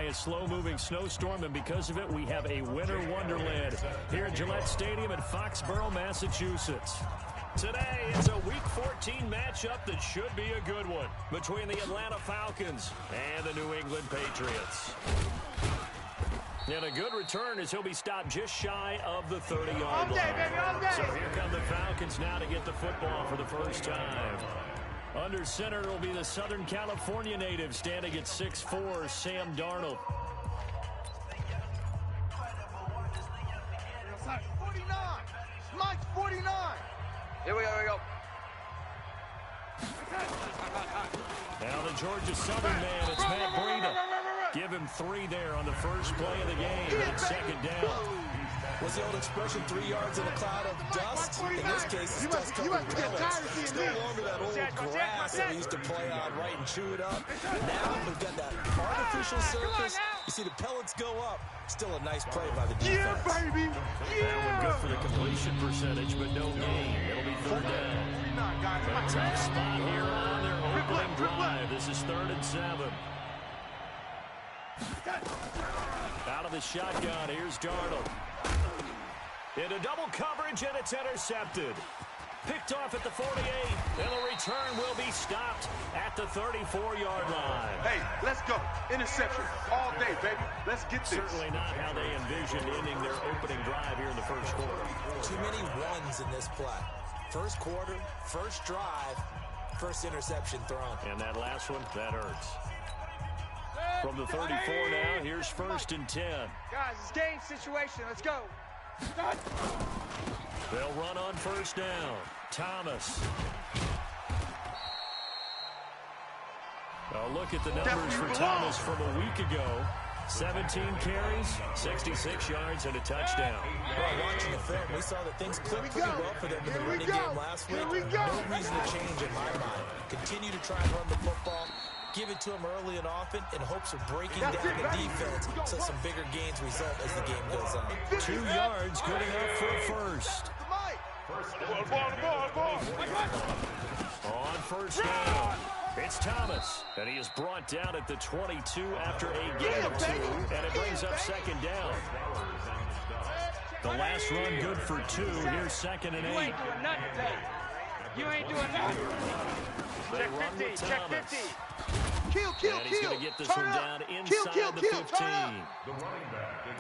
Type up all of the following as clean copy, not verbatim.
a slow-moving snowstorm, and because of it, we have a winter wonderland here at Gillette Stadium in Foxborough, Massachusetts. Today, it's a Week 14 matchup that should be a good one between the Atlanta Falcons and the New England Patriots. And a good return as he'll be stopped just shy of the 30-yard line. So here come the Falcons now to get the football for the first time. Under center will be the Southern California native standing at 6'4", Sam Darnold. 49. Mike, 49. Here we go. Now the Georgia Southern man, it's Matt Breida. Give him 3 there on the first play of the game, and it's second down. What's the old expression, 3 yards in a cloud of dust? In this case, it's dust-covered pellets. It's no longer that old grass that we used to play on, right, and chew it up. Now we've got that artificial surface. You see the pellets go up. Still a nice play by the defense. Yeah, baby! That one good for the completion percentage, but no gain. It'll be third down. A tough spot here on their opening drive. This is 3rd and 7. Out of the shotgun, here's Darnold. Into double coverage, and it's intercepted. Picked off at the 48, and the return will be stopped at the 34-yard line. Hey, let's go. Interception all day, baby. Let's get this. Certainly not how they envisioned ending their opening drive here in the first quarter. Too many ones in this play. First quarter, first drive, first interception thrown. And that last one, that hurts. From the 34 now, here's 1st and 10. Guys, it's game situation. Let's go. They'll run on 1st down. Thomas. A look at the numbers for Thomas from a week ago. 17 carries, 66 yards, and a touchdown. Well, watching the film, we saw that things clicked pretty well for them in the running game last week. No reason to change in my mind. Continue to try and run the football. Give it to him early and often in hopes of breaking down the defense so some bigger gains result as the game goes on. 2 yards, good enough for a first. On 1st down, it's Thomas, and he is brought down at the 22 after a gain of 2, and it brings up 2nd down. The last run good for 2. Here's 2nd and 8. You ain't doing nothing today. You ain't doing nothing. They run with Thomas. Check 50. Kill. And he's going to get this one down inside the 15.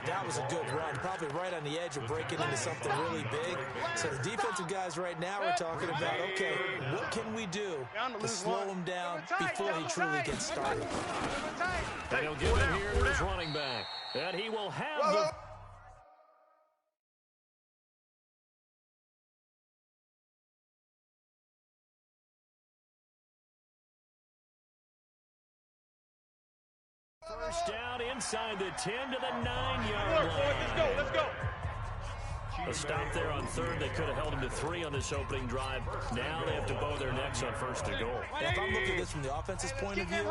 That was a good run, probably right on the edge of breaking into something really big. So the defensive guys right now are talking about, okay, what can we do to slow him down before he truly gets started? And he'll give it here to his running back. And he will have the... First down inside the 10 to the 9-yard line. Let's go. A stop there on 3rd. They could have held him to 3 on this opening drive. Now they have to bow their necks on 1st and goal. And if I'm looking at this from the offense's point of view,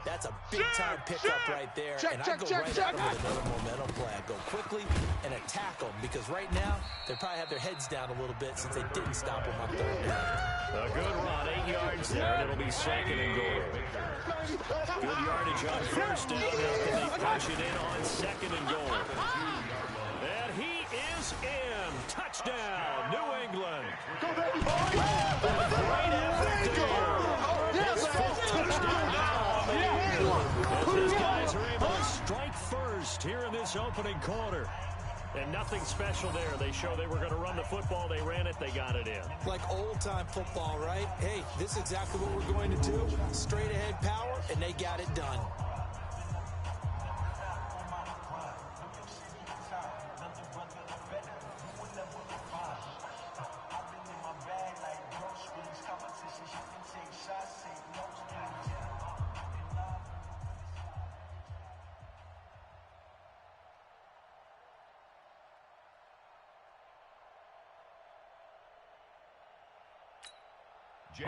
that's a big-time pickup right there. And I go right at them with another momentum play. I go quickly and attack them because right now they probably have their heads down a little bit since they didn't stop them on 3rd down. A good run, 8 yards there, and it'll be 2nd and goal. Good yardage on 1st down after they push it in on 2nd and goal. And he is in. Touchdown, New England. Great effort there. His 5th touchdown now on the year. As these guys are able to strike first here in this opening quarter. And nothing special there. They show they were going to run the football. They ran it. They got it in. Like old-time football, right? Hey, this is exactly what we're going to do. Straight-ahead power, and they got it done.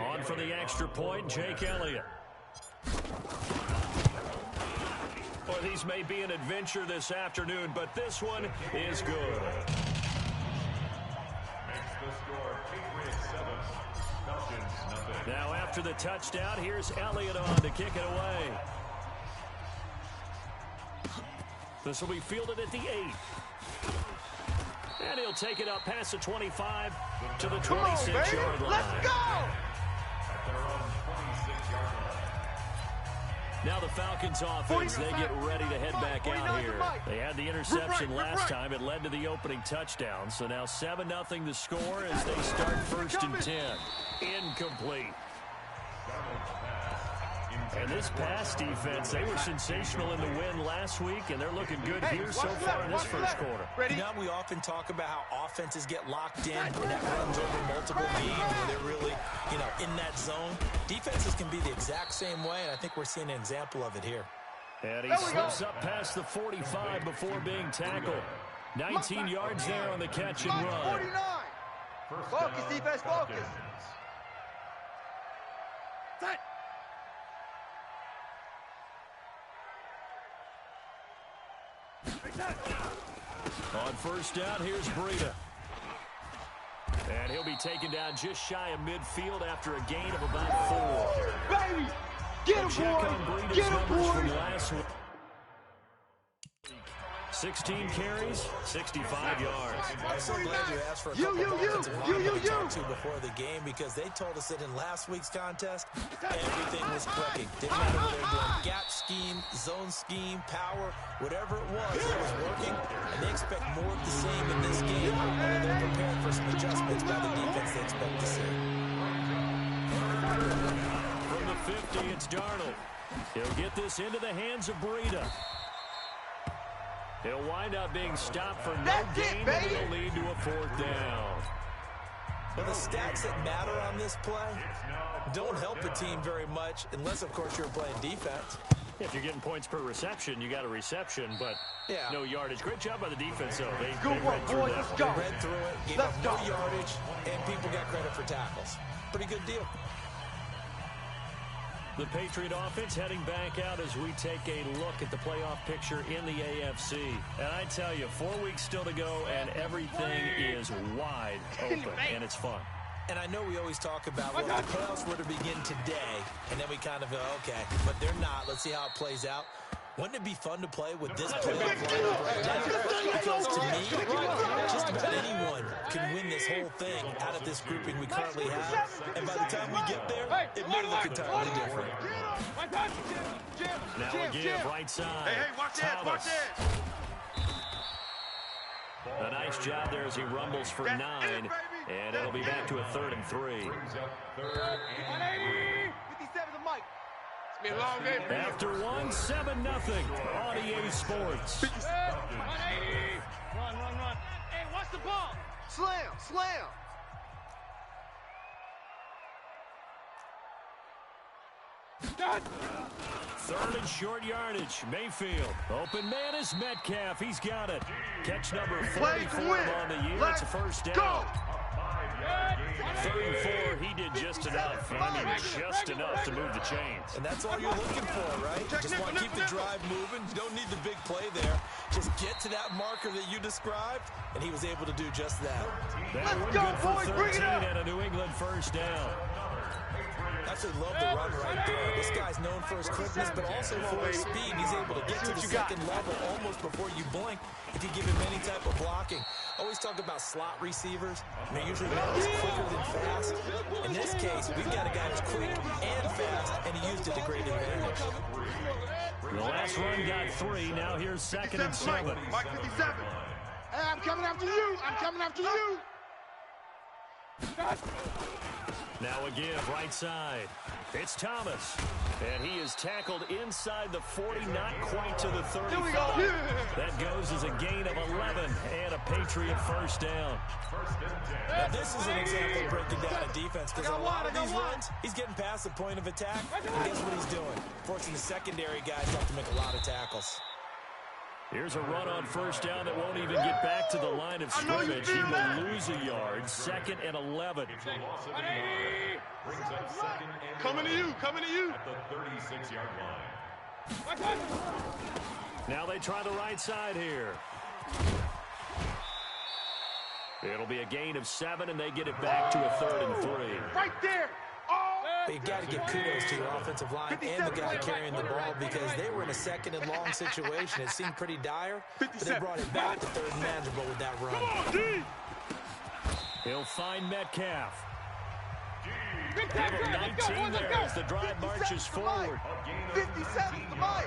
On for the extra point, Jake Elliott. Well, these may be an adventure this afternoon, but this one is good. Now after the touchdown, here's Elliott on to kick it away. This will be fielded at the 8. And he'll take it up past the 25 to the 26-yard line. Let's go! Now the Falcons offense, they get ready to head back out here. They had the interception last time. It led to the opening touchdown. So now 7-0 the score as they start 1st and 10. Incomplete. And this pass defense, they were sensational in the win last week, and they're looking good here so far in this first quarter. You know, we often talk about how offenses get locked in, and that runs over multiple games where they're really, in that zone. Defenses can be the exact same way, and I think we're seeing an example of it here. And he slips up past the 45 before being tackled. 19 yards there on the catch and run. 49. Focus, defense, focus. Set. On 1st down, here's Breida. And he'll be taken down just shy of midfield after a gain of about 4. Baby! Get him, boy! Get him, boy! From last week. 16 carries, 65 yards. I'm so glad you asked for a couple of offensive linemen to talk to before the game, because they told us that in last week's contest, everything was clicking. Didn't matter whether they were doing gap scheme, zone scheme, power, whatever it was working, and they expect more of the same in this game, although they're prepared for some adjustments by the defense they expect to see. From the 50, it's Darnold. He'll get this into the hands of Breida. He'll wind up being stopped for no gain, but it'll lead to a 4th down. Well, the stats that matter on this play don't help a team very much, unless, of course, you're playing defense. If you're getting points per reception, you got a reception, but no yardage. Great job by the defense, though. They read through that. They read through it, gave up no yardage, and people got credit for tackles. Pretty good deal. The Patriot offense heading back out as we take a look at the playoff picture in the AFC. And I tell you, 4 weeks still to go, and everything is wide open, and it's fun. And I know we always talk about, well, if the playoffs were to begin today, and then we kind of go, okay, but they're not. Let's see how it plays out. Wouldn't it be fun to play with this playoff lineup right now? Because to me, just about anyone can win this whole thing out of this grouping we currently have. And by the time we get there, it may look entirely different. Now again, right side. Hey, watch that, watch that. A nice job there as he rumbles for 9, and it'll be back to a 3rd and 3. 57 the mic. It's been a long game. After 1, 7-0 on EA Sports. 180. Run. Hey, watch the ball. Slam. 3rd and short yardage. Mayfield. Open man is Metcalf. He's got it. Catch number 44 on the year. It's a 1st down. 3rd and 4, he did just enough. I mean, just enough to move the chains. And that's all you're looking for, right? Just want to keep the drive moving. You don't need the big play there. Just get to that marker that you described, and he was able to do just that. That one good for 13 and a New England 1st down. Absolutely love the run right there. This guy's known for his quickness, but also for his speed. He's able to get to the second level almost before you blink if you give him any type of blocking. Always talk about slot receivers. They're usually not as quicker than fast. In this case, we've got a guy who's quick and fast, and he used it to great advantage. The last run got 3. Now here's 2nd and 7. Mike 57. Hey, I'm coming after you. Now again, right side. It's Thomas. And he is tackled inside the 40, not quite to the 35. That goes as a gain of 11 and a Patriot 1st down. Now this is an example of breaking down a defense, because a lot of these runs, he's getting past the point of attack, and guess what he's doing? Forcing the secondary guys have to make a lot of tackles. Here's a run on 1st down that won't even get back to the line of scrimmage. He will lose a yard. 2nd and 11. Coming to you. At the 36-yard line. Now they try the right side here. It'll be a gain of 7, and they get it back to a 3rd and 3. Right there. Oh. But you got to give kudos to your offensive line and the guy carrying the ball because they were in a second and long situation. It seemed pretty dire, but they brought it back to third and manageable with that run. He'll find Metcalf. Give him 19 there as the drive marches forward. 57 to Mike.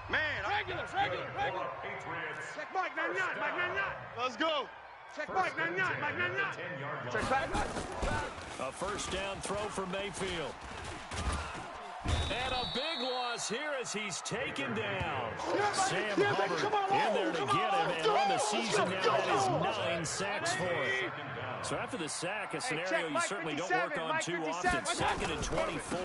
Man, regular. Check Mike, 99, Mike, 99. Let's go. Check Mike, 99, Mike, 99. Check back. A first down throw for Mayfield. And a big loss here as he's taken down. Sam Hubbard in there to get him, and on the season now that is 9 sacks for him. So after the sack, a scenario you certainly don't work on too often. 2nd and 24.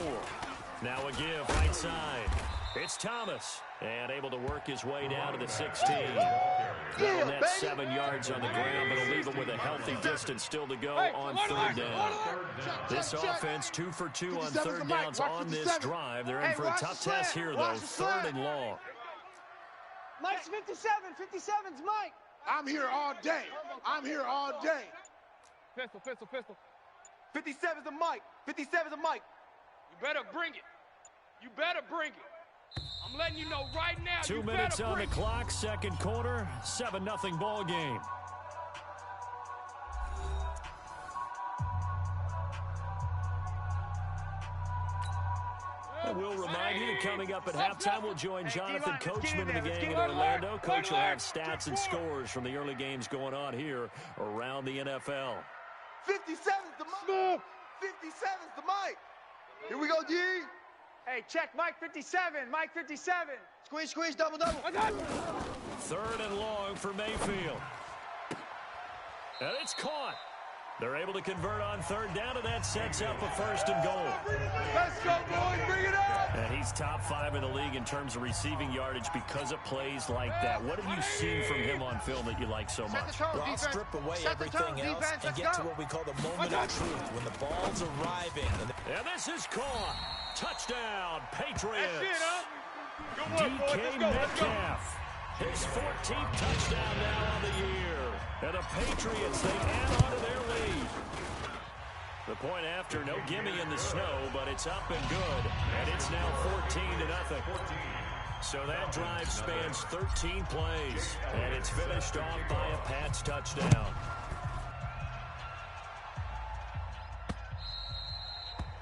Now a give right side. It's Thomas, and able to work his way down to the 16. That'll net 7 yards on the ground, but he'll leave him with a healthy distance still to go on third down. This offense 2 for 2 on third downs on this drive. They're in for a tough test here, though. 3rd and long. Mike's 57. 57's Mike. I'm here all day. I'm here all day. Pistol. 57's the Mike. 57's the Mike. You better bring it. I'm letting you know right now. 2 minutes on the clock, second quarter, 7-0 ball game. I will remind you that coming up at halftime, we'll join Jonathan Coachman of the gang in Orlando. Coach will have stats and scores from the early games going on here around the NFL. 57's the Mike. 57's the Mike. Here we go, G. Hey, check Mike 57. Mike 57. Squeeze, double. 3rd and long for Mayfield. And it's caught. They're able to convert on third down, and that sets up a 1st and goal. Let's go, boys. Bring it up. And he's top 5 in the league in terms of receiving yardage because of plays like that. What have you seen from him on film that you like so much? Well, I'll strip away everything else and get to what we call the moment of truth, when the ball's arriving. And this is caught. Touchdown, Patriots. That's it, huh? Good work, boys. DK Metcalf. His 14th touchdown now on the year. And the Patriots, they add on to their lead. The point after, no gimme in the snow, but it's up and good. And it's now 14-0. So that drive spans 13 plays. And it's finished off by a Pats touchdown.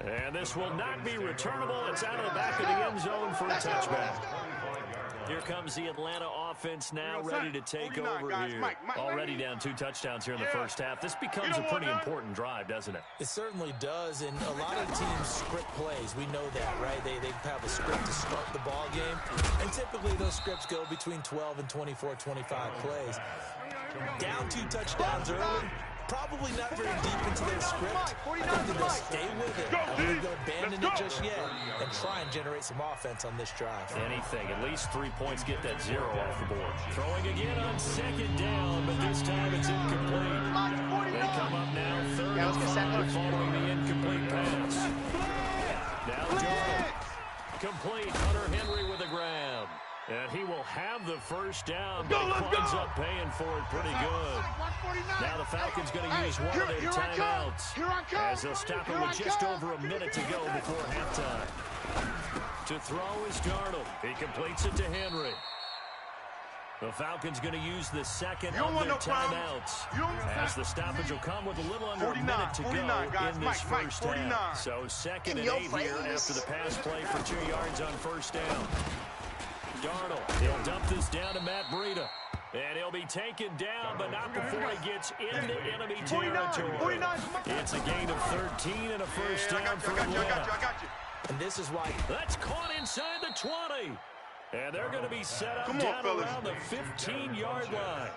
And this will not be returnable. It's out of the back of the end zone for a touchback. Here comes the Atlanta offense now ready to take over here. Already down 2 touchdowns here in the first half. This becomes a pretty important drive, doesn't it? It certainly does, and a lot of teams script plays. We know that, right? They have a script to start the ball game, and typically those scripts go between 12 and 24, 25 plays. Down 2 touchdowns early. Probably not very deep into their script. I think they're going to stay with it. I don't think they'll abandon it just yet and try and generate some offense on this drive. Anything. At least 3 points get that 0 off the board. Throwing again on 2nd down, but this time it's incomplete. They come up now 3rd and 5 following the incomplete pass. Now Darnold. Complete. Hunter Henry with the grab. And he will have the first down, but he winds up paying for it pretty good. Now the Falcons going to use one of their timeouts as they'll stop it with just over a minute to go before halftime. To throw is Darnold. He completes it to Henry. The Falcons going to use the second of their timeouts as the stoppage will come with a little under a minute to go in this first half. So 2nd and 8 here after the pass play for 2 yards on first down. Darnold, he'll dump this down to Matt Breida. And he'll be taken down, but not before he gets into enemy territory. It's a gain of 13 and a first down for Atlanta. And this is why. That's caught inside the 20. And they're going to be set up down around the 15-yard line.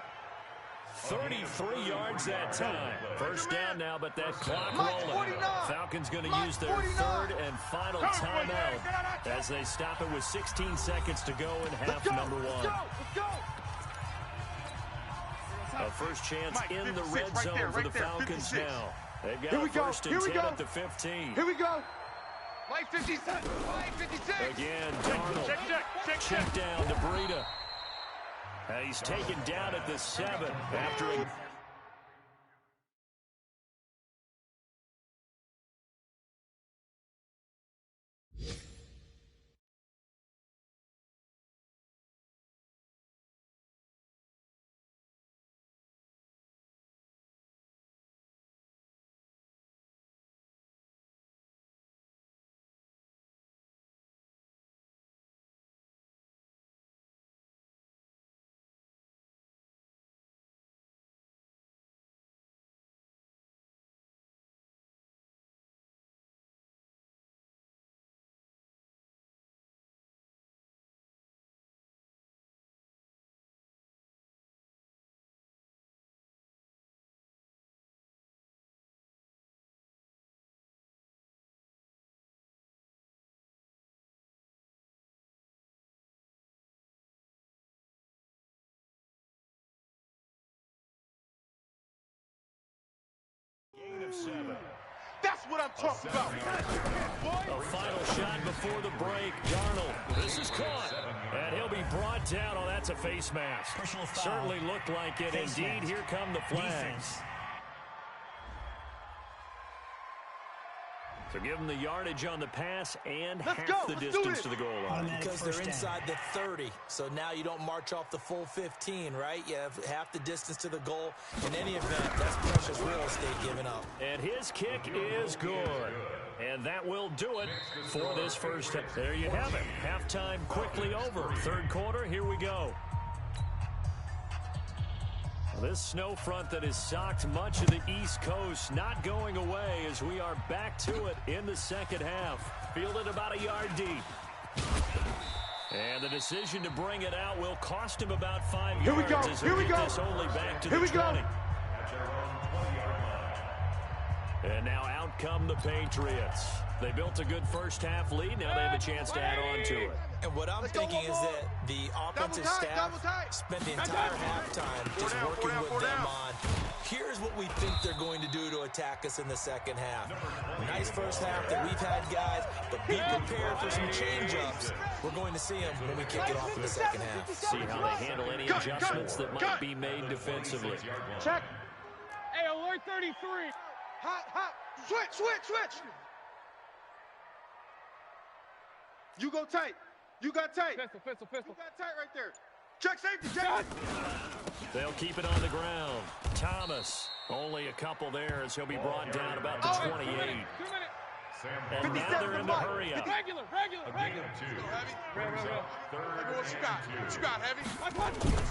33 yards that time. First down now, but that clock rolling. Falcons going to use their 3rd and final timeout as they stop it with 16 seconds to go in half number 1. A first chance in the red zone for the Falcons now. They've got a 1st and 10 at the 15. Here we go. Mike 56. Mike 56. Again, Darnold. Check down to Breida. He's taken down at the 7 after a 7. That's what I'm talking about. A final shot before the break. Darnold. This is caught. And he'll be brought down. Oh, that's a face mask. Certainly looked like it. Indeed, here come the flags. So give them the yardage on the pass and half the distance to the goal line. Because they're inside the 30. So now you don't march off the full 15, right? You have half the distance to the goal. In any event, that's precious real estate given up. And his kick is good. And that will do it for this first half. There you have it. Halftime quickly over. Third quarter, here we go. This snow front that has socked much of the East Coast not going away as we are back to it in the second half. Fielded about a yard deep. And the decision to bring it out will cost him about 5 yards. Here we go. As Here we go. this only back to Here the we 20. go. And now out come the Patriots. They built a good first-half lead. Now they have a chance to add on to it. And what I'm thinking is that the offensive staff spent the entire halftime just working with them on, here's what we think they're going to do to attack us in the second half. Nice first half that we've had, guys, but be prepared for some change-ups. We're going to see them when we kick it off in the second half. See how they handle any adjustments that might be made defensively. Check. Hey, alert 33. Hot, hot. Switch. You go tight. You got tight. Pistol. You got tight right there. Check safety, Jack. They'll keep it on the ground. Thomas, only a couple there as he'll be brought down about the 28. 2 minutes. And now they're in the hurry-up. Regular. What you got, Heavy? What you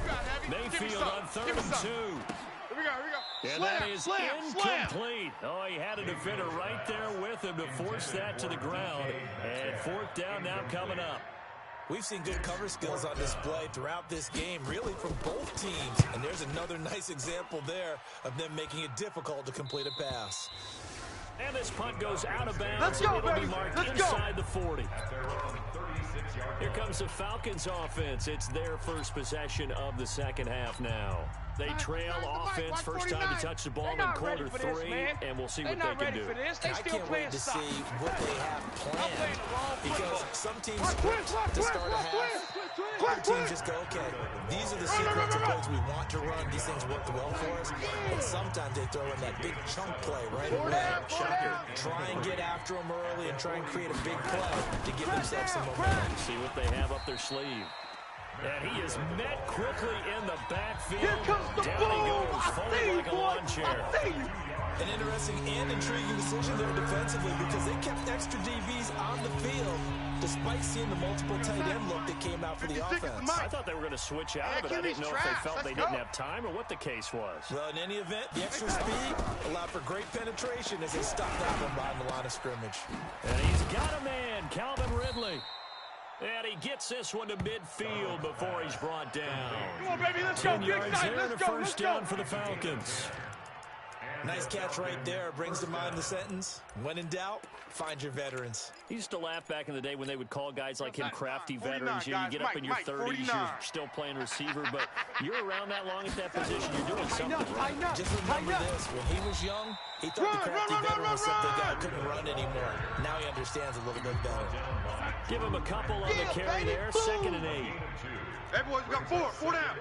got, Heavy? Mayfield on 3rd and 2. Here we go. And that is incomplete. Oh, he had a defender right there with him to force that to the ground. And 4th down now coming up. We've seen good cover skills on display throughout this game, really from both teams. And there's another nice example there of them making it difficult to complete a pass. And this punt goes out of bounds. Let's go, and it'll baby. be marked Let's inside the 40. Here comes the Falcons offense. It's their first possession of the second half now. They trail offense, first time to touch the ball in quarter 3, and we'll see what they can do. I can't wait to see what they have planned, because some teams script to start a half. Other teams just go, okay, these are the sequence of plays we want to run. These things worked well for us. And sometimes they throw in that big chunk play right away. Try and get after them early and try and create a big play to give themselves some momentum. See what they have up their sleeve. And he is met quickly in the backfield. Down he goes, folded like a lawn chair. An interesting and intriguing decision there defensively, because they kept extra DBs on the field despite seeing the multiple tight end look that came out for the offense. I thought they were going to switch out of it. I didn't know if they felt they didn't have time or what the case was. Well, in any event, the extra speed allowed for great penetration as they stopped that one behind the line of scrimmage. And he's got a man, Calvin Ridley. And he gets this one to midfield before he's brought down. Come on, baby, let's 10 go. yards there and a first down for the Falcons. Nice catch right there. Brings to mind the sentence, when in doubt, find your veterans. He used to laugh back in the day when they would call guys like him crafty veterans. You get up in your 30s, you're still playing receiver, but you're around that long at that position, you're doing something right. Just remember this, when he was young, he thought the crafty veteran was something the guy couldn't run anymore. Now he understands a little bit better. Give him a couple on the carry there, 2nd and 8. Hey, boys, we got 4 down.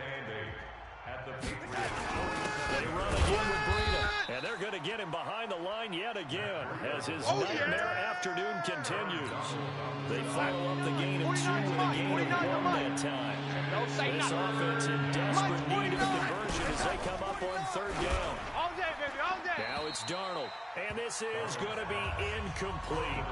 They run again with Breida, and they're going to get him behind the line yet again as his nightmare afternoon continues. They follow up the gain of 2 with a gain of 1 that time. This offense in desperate need of conversion as they come up on 3rd down. All day, baby, all day. Now it's Darnold, and this is going to be incomplete.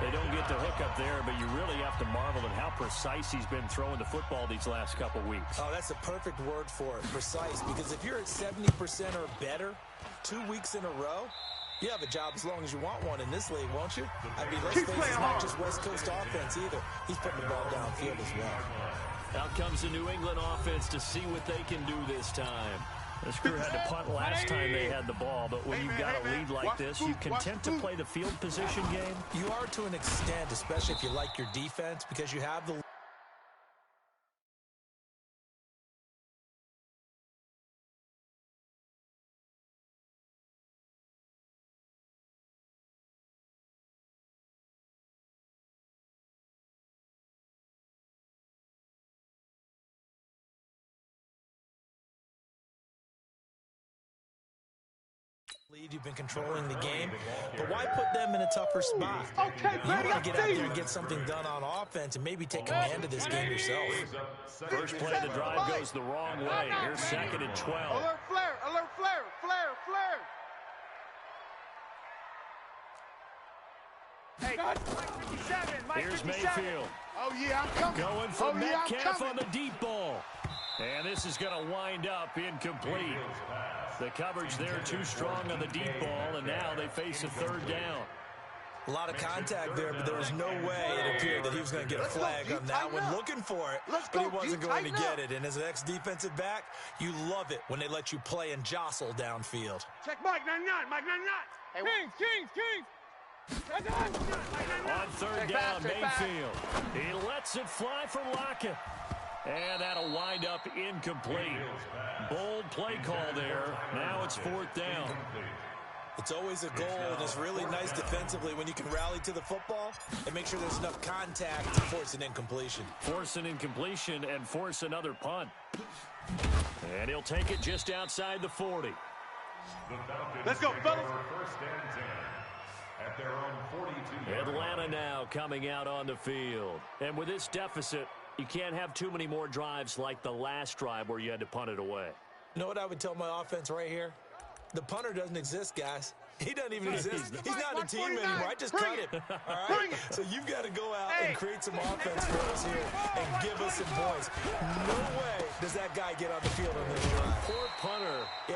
They don't get the hook up there, but you really have to marvel at how precise he's been throwing the football these last couple weeks. Oh, that's a perfect word for it, precise, because if you're at 70% or better 2 weeks in a row, you have a job as long as you want one in this league, won't you? I mean, let's face it, it's not just West Coast offense either. He's putting the ball downfield as well. Out comes the New England offense to see what they can do this time. This crew had to punt last time they had the ball, but when you've got a lead like this, you content to play the field position game? You are to an extent, especially if you like your defense, because you have the You've been controlling the game, but why put them in a tougher spot? You want to get out there and get something done on offense and maybe take command of this game yourself. First play of the drive goes the wrong way. Here's 2nd and 12. Alert flare, alert flare, flare, flare. Hey, Mike 57, Mike Here's 57. Mayfield. Oh, yeah, I'm coming. Going for Metcalf I'm on the deep ball. And this is going to wind up incomplete. The coverage there too strong on the deep ball, and now they face a 3rd down. A lot of contact there, but there was no way it appeared that he was going to get a flag on that one. Looking for it, but he wasn't going to get it. And as an ex-defensive back, you love it when they let you play and jostle downfield. Check Mike 99, Mike 99. Hey, Kings. On 3rd down, Mayfield. He lets it fly for Lockett. And that'll wind up incomplete. Bold play call there. Now it's 4th down. It's always a goal, and it's really nice defensively when you can rally to the football and make sure there's enough contact to force an incompletion. Force an incompletion and force another punt. And he'll take it just outside the 40. Let's go, fellas. First and 10 at their own 42. Atlanta now coming out on the field. And with this deficit, you can't have too many more drives like the last drive where you had to punt it away. You know what I would tell my offense right here? The punter doesn't exist, guys. He doesn't even exist. He's not in the team anymore. I just cut him. All right? So you've got to go out and create some offense for us here and give us some points. No way does that guy get on the field on this drive. Poor punter. Yeah,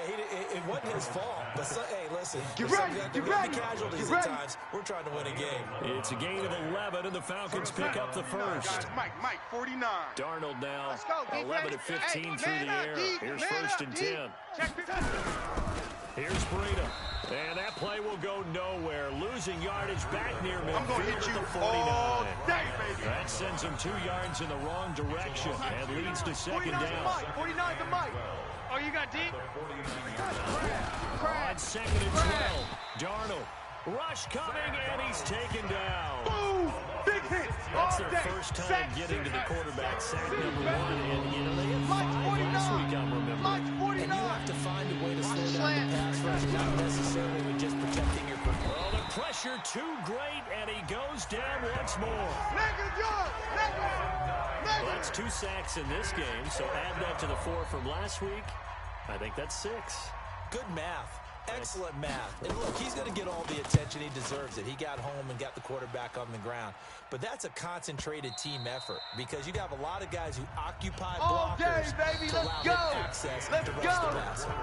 it wasn't his fault. But, hey, listen. Get ready. Casualties at times. We're trying to win a game. It's a gain of 11, and the Falcons pick up the first. Mike 49. Darnold now Let's go, 11 of 15 through the air. Here's 1st and 10. Here's Breida. And that play will go nowhere. Losing yardage back near midfield. I'm going to hit you at the 49. all day, baby. That sends him 2 yards in the wrong direction and leads to 2nd down. 49 to Mike. Oh, you got deep? On 2nd and 12. Darnold. Rush coming, and he's taken down. Boom! Big hit. That's their first time getting to the quarterback, sack number 1. And, you know, they had 5 last week, I'm remembering. And you have to find a way to slow down the pass rush, not necessarily with just protecting your quarterback. Well, the pressure too great, and he goes down once more. Well, that's 2 sacks in this game, so add that to the 4 from last week. I think that's 6. Good math. Excellent math. And look, he's going to get all the attention. He deserves it. He got home and got the quarterback on the ground. But that's a concentrated team effort because you have a lot of guys who occupy blockers to allow them access to rush the passer.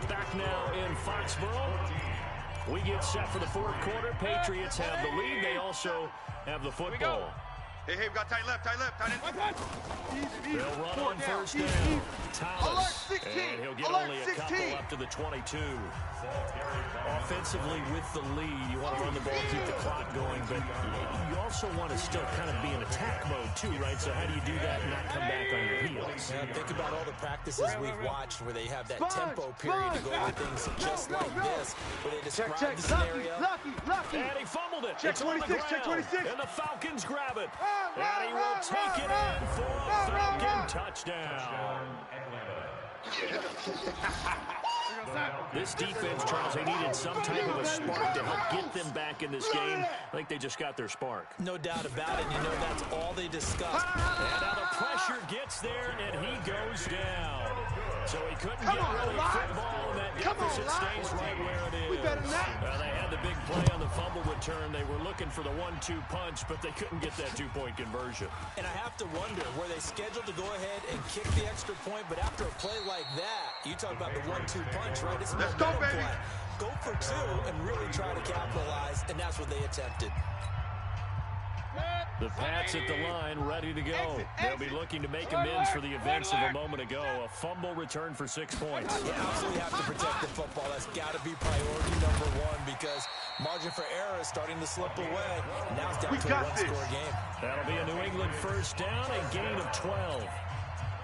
Back now in Foxborough. We get set for the 4th quarter. Patriots have the lead. They also have the football. Hey, we got tight left. They'll run on 1st down. Thomas, and he'll get only a couple up to the 22. Offensively with the lead, you want to run the ball, keep the clock going, but you also want to still kind of be in attack mode too, right? So how do you do that and not come back on your heels? Yeah, think about all the practices we've watched where they have that tempo period to go over things just like this, where they describe the scenario. And he fumbled it. It's on the ground. And the Falcons grab it. And he will take it in for a Falcon touchdown. This defense, Charles, they needed some type of a spark to help get them back in this game. I think they just got their spark. No doubt about it. You know, that's all they discussed. And now the pressure gets there, and he goes down. So he couldn't get really football, and that deficit stays right where it is. They had the big play on the fumble return. They were looking for the 1-2 punch, but they couldn't get that 2-point conversion. And I have to wonder, were they scheduled to go ahead and kick the extra point, but after a play like that, you talk about the 1-2 punch, right? It's a momentum play. Go for 2 and really try to capitalize, and that's what they attempted. The Pats at the line, ready to go. They'll be looking to make amends for the events of a moment ago. A fumble return for 6 points. You absolutely have to protect the football. That's got to be priority number 1 because margin for error is starting to slip away. Now it's down to a 1-score game. That'll be a New England first down, a gain of 12.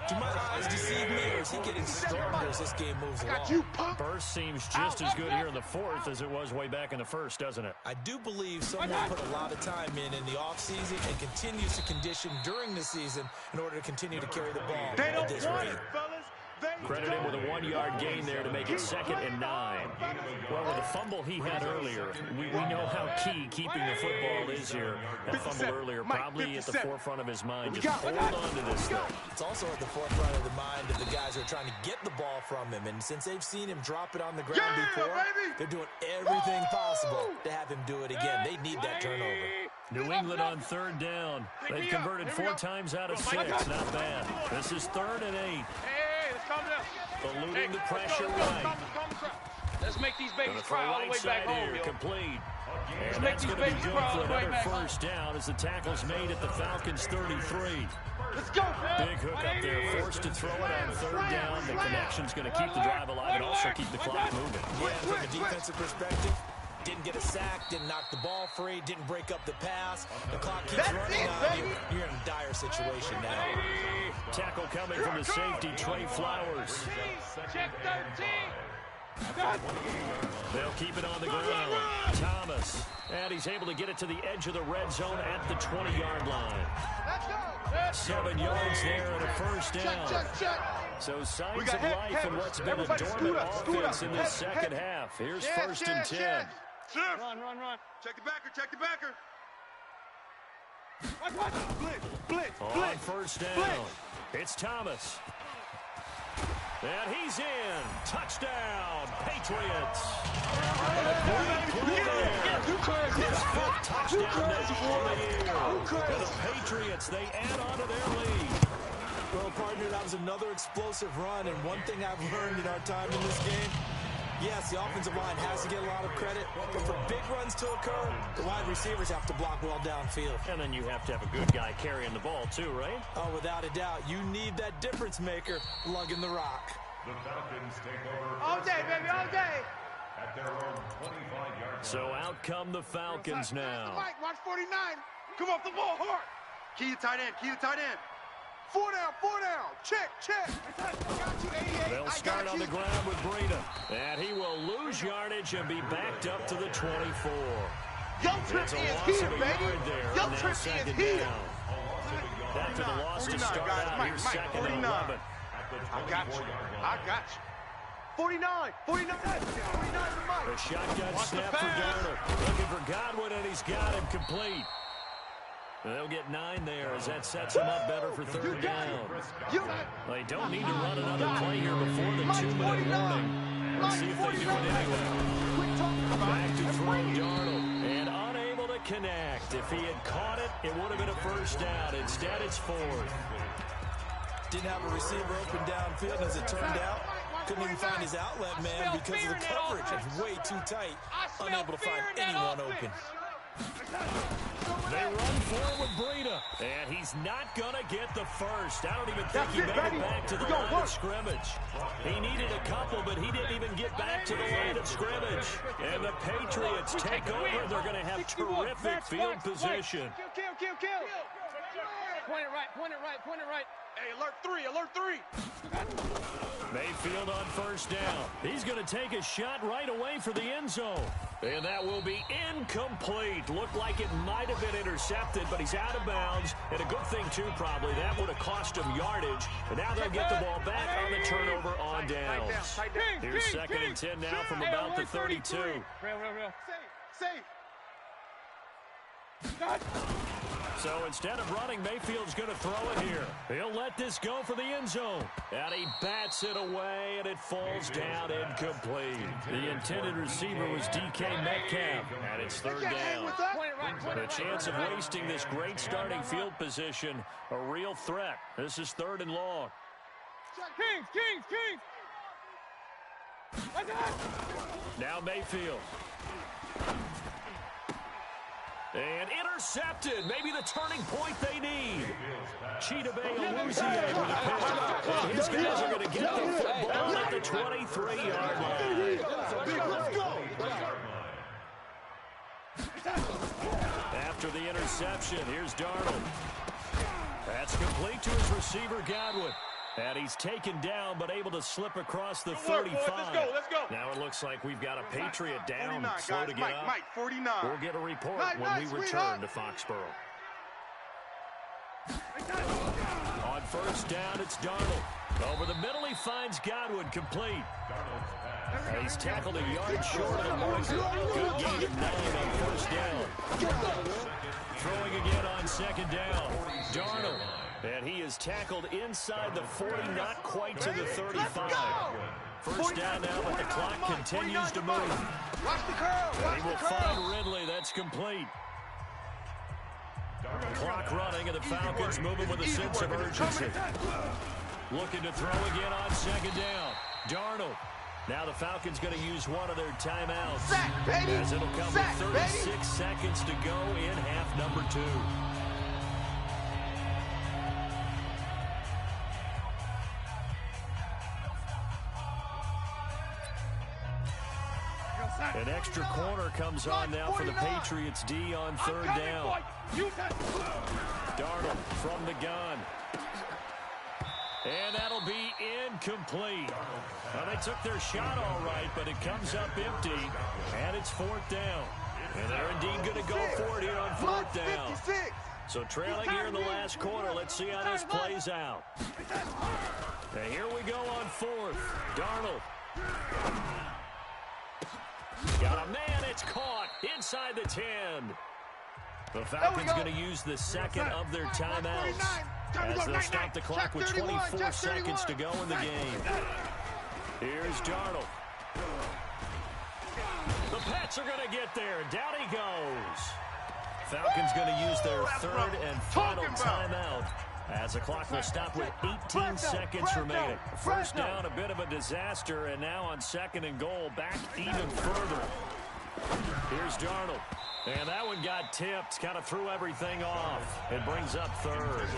Do my eyes deceive me, or is he getting stronger as this game moves along? Burst seems just as good here in the 4th as it was way back in the 1st, doesn't it? I do believe someone put a lot of time in the offseason and continues to condition during the season in order to continue to carry the ball at this rate. Credit him with a 1-yard gain there to make it 2nd and 9. Well, with the fumble he had earlier, we know how key keeping the football is here. That fumble earlier probably at the forefront of his mind. Just hold on to this thing. It's also at the forefront of the mind of the guys who are trying to get the ball from him. And since they've seen him drop it on the ground before, they're doing everything possible to have him do it again. They need that turnover. New England on 3rd down. They've converted 4 times out of 6. Not bad. This is 3rd and 8. Eluding the pressure right. Let's make these babies cry all the way back home, yo. Complete. And that's going to be good for another first down as the tackle's made at the Falcons' 33. Let's go. Big hook up there, forced to throw it on 3rd down. The connection's going to keep the drive alive and also keep the clock moving. Yeah, from a defensive perspective, didn't get a sack, didn't knock the ball free, didn't break up the pass. The clock keeps running on you. You're in a dire situation now. Tackle coming from the safety, Trey Flowers. Check 13. They'll keep it on the ground. Thomas. And he's able to get it to the edge of the red zone at the 20-yard line. 7 yards there and a first down. So signs of life in what's been a dormant offense in this second half. Here's 1st and 10. Run. Check the backer, check the backer. Blitz. On 1st down, it's Thomas. And he's in. Touchdown, Patriots. And a great play there. His 5th touchdown now of the year. And the Patriots, they add on to their lead. Well, partner, that was another explosive run, and one thing I've learned in our time in this game, yes, the offensive line has to get a lot of credit, but for big runs to occur, the wide receivers have to block well downfield. And then you have to have a good guy carrying the ball too, right? Oh, without a doubt. You need that difference maker lugging the rock. The Falcons take over. All day, baby, all day. At their own 25-yard line. So out come the Falcons now. Mike, watch 49. Come off the ball hard. Key to tight end, key to tight end. 4 down. Check. Got you, 88. They'll start on the ground with Breida. And he will lose yardage and be backed up to the 24. Young Trip It's a is loss here, of a baby. yard there. Young Now Trip is 2nd here. down. After the loss to 49, start guys. out, Mike, here's Mike, 2nd and 49. 11. I got you. 49 for Mike. The shotgun snap for Darnold. Looking for Godwin, and he's got him complete. They'll get 9 there as that sets him up better for 3rd down. They don't need to run another play here before the 2-minute warning. Let's see if they do it anyway. Back to throw Darnold, and unable to connect. If he had caught it, it would have been a first down. Instead, it's 4th. Didn't have a receiver open downfield, as it turned out. Couldn't even find his outlet man because of the coverage. It's way too tight. Unable to find anyone open. They run forward with Breida, and he's not going to get the first. I don't even think he made it back to the line of scrimmage. He needed a couple, but he didn't even get back to the line of scrimmage. And the Patriots take over. They're going to have terrific field position. Kill. Point it right. Hey, alert 3. Mayfield on 1st down. He's going to take a shot right away for the end zone. And that will be incomplete. Looked like it might have been intercepted, but he's out of bounds. And a good thing, too, probably. That would have cost him yardage. And now they'll get the ball back on the turnover on downs. Here's 2nd and 10 now from about the 32. Real. Safe. So instead of running, Mayfield's going to throw it here. He'll let this go for the end zone. And he bats it away, and it falls down incomplete. The intended receiver was DK Metcalf, and it's 3rd down. The chance of wasting this great starting field position, a real threat. This is 3rd and long. Kings! Now Mayfield. And intercepted. Maybe the turning point they need. Cheetah Bay Aluzier with a pitch. And his guys are going to get the football at the 23-yard line. Let's go. After the interception, here's Darnold. That's complete to his receiver, Godwin. And he's taken down, but able to slip across the 35. Let's go. Now it looks like we've got a Patriot down, 49, slow guys. to get up. Mike, 49. We'll get a report when we return to Foxborough. On first down, it's Darnold. Over the middle, he finds Godwin, complete. And he's tackled a yard short of the marker. Good gain of 9 on first down. Throwing again on second down. Darnold. And he is tackled inside the 40, not quite to the 35. First down now, but the clock continues to move. Watch the curl. And he will find Ridley. That's complete. Clock running, and the Falcons moving with a sense of urgency. Looking to throw again on second down. Darnold. Now the Falcons going to use one of their timeouts. Sack, baby. As it'll come Sack, with 36 seconds to go in half number 2. An extra corner comes on now for the Patriots D on third down. Darnold from the gun. And that'll be incomplete. Well, they took their shot all right, but it comes up empty, and it's fourth down. And they're indeed going to go for it here on fourth down. So trailing here in the last quarter, let's see how this plays out. And here we go on fourth. Darnold. Got a man, it's caught inside the 10. The Falcons going to use the second of their timeouts as they'll stop the clock with 24 seconds to go in the game. Here's Darnold. The Pats are going to get there. Down he goes. Falcons going to use their third and final timeout as the clock will stop with 18 seconds remaining. First down, a bit of a disaster, and now on second and goal, back even further. Here's Darnold. And that one got tipped, kind of threw everything off. It brings up third.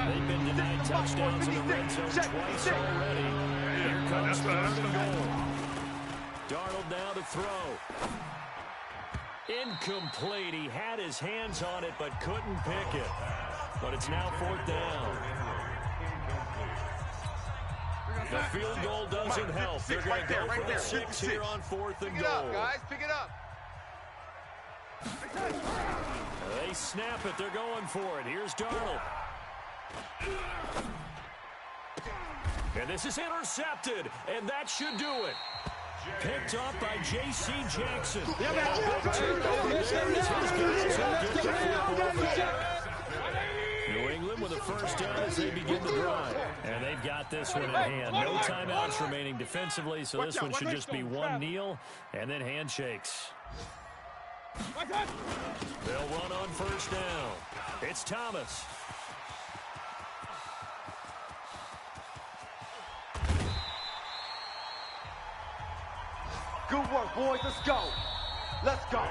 They've been denied touchdowns in the red zone twice already. Here comes third and goal. Darnold now to throw. Incomplete. He had his hands on it but couldn't pick it. But it's now fourth down. The field goal doesn't help. They're going to go for the 6 here on fourth and goal. Pick it up, guys. Pick it up. They snap it. They're going for it. Here's Darnold. And this is intercepted, and that should do it. Picked up by J.C. Jackson. New England with a first down as they begin the drive. And they've got this one in hand. No timeouts remaining defensively, so this one should just be one kneel and then handshakes. They'll run on first down. It's Thomas. Good work, boys. Let's go. Let's go.